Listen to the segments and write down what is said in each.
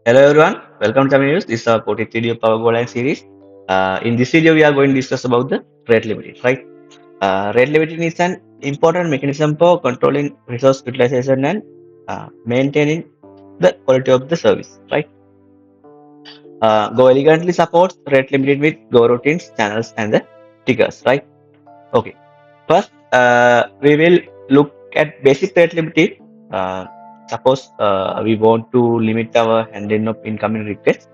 Hello everyone, welcome to ChamiViews. This is our 40th video of our Golang series. In this video, we are going to discuss about the rate limiting, right? Rate limiting is an important mechanism for controlling resource utilization and maintaining the quality of the service, right? Go elegantly supports rate limiting with Go routines, channels, and the triggers, right? Okay. First, we will look at basic rate limiting. Suppose we want to limit our handling of incoming requests.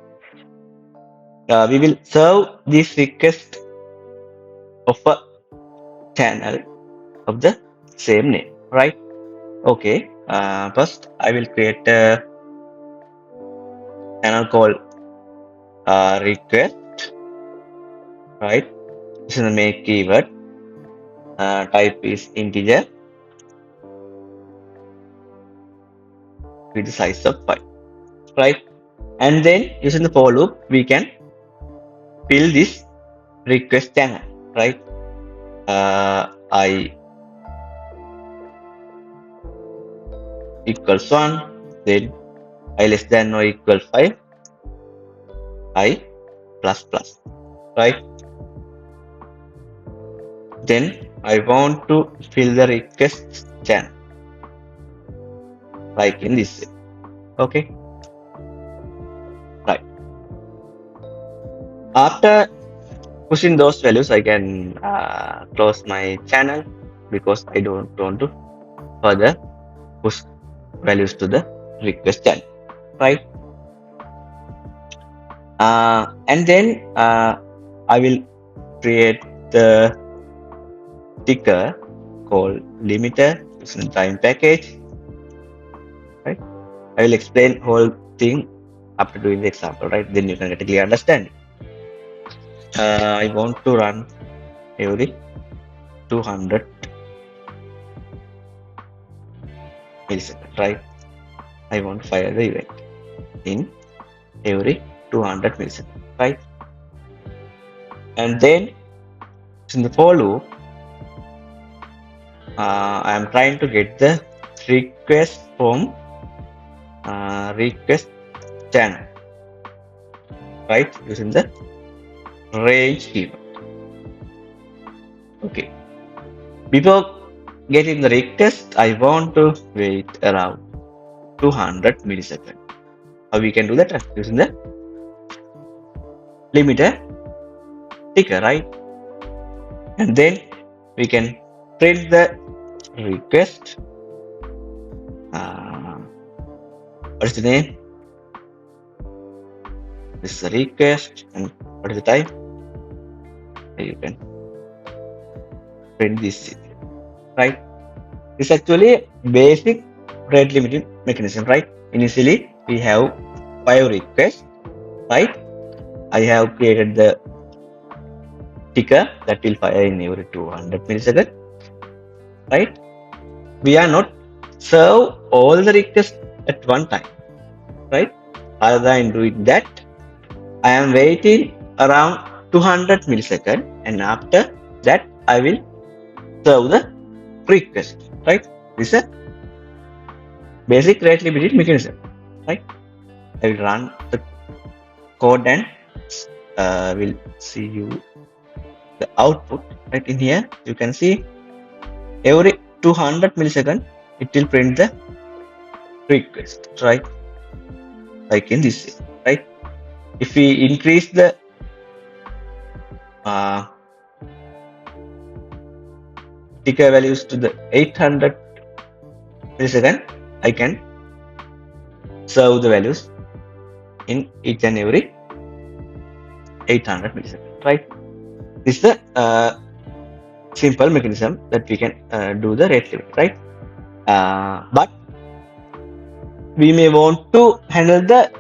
We will serve this request of a channel of the same name, right? Okay. First, I will create a channel called request, right? This is the make keyword. Type is integer with the size of 5, right? And then using the for loop, we can fill this request channel, right? I equals 1, then I less than or equal 5, I plus plus, right? Then I want to fill the request channel like in this way. Okay, right. After pushing those values, I can close my channel because I don't want to further push values to the request channel, right? And then I will create the ticker called limiter using time package, right? I will explain whole thing after doing the example, right? Then you can get a clear understanding. I want to run every 200 milliseconds, right? I want to fire the event in every 200 milliseconds, right? And then in the for loop, I am trying to get the request from request channel, right? Using the range keyword. Okay. Before getting the request, I want to wait around 200 milliseconds. How we can do that? Using the limiter ticker, right? And then we can print the request. What is the name? This is the request, and what is the type? You can print this, right? This is actually basic rate limiting mechanism, right? Initially, we have 5 requests, right? I have created the ticker that will fire in every 200 milliseconds, right? We are not serve all the requests at one time, right? Other than doing that, I am waiting around 200 milliseconds, and after that, I will serve the request, right? This is a basic rate limiting mechanism, right? I will run the code and will see you the output, right? In here, you can see every 200 milliseconds, it will print the request, right? Like in this way, right? If we increase the ticker values to the 800 milliseconds, I can serve the values in each and every 800 milliseconds, right? This is the simple mechanism that we can do the rate limit, right? But we may want to handle the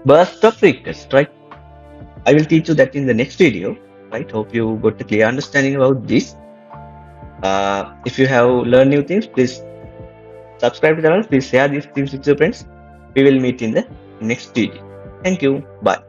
burst of requests, right? I will teach you that in the next video, right? Hope you got a clear understanding about this. If you have learned new things, please subscribe to the channel. Please share these things with your friends. We will meet in the next video. Thank you. Bye.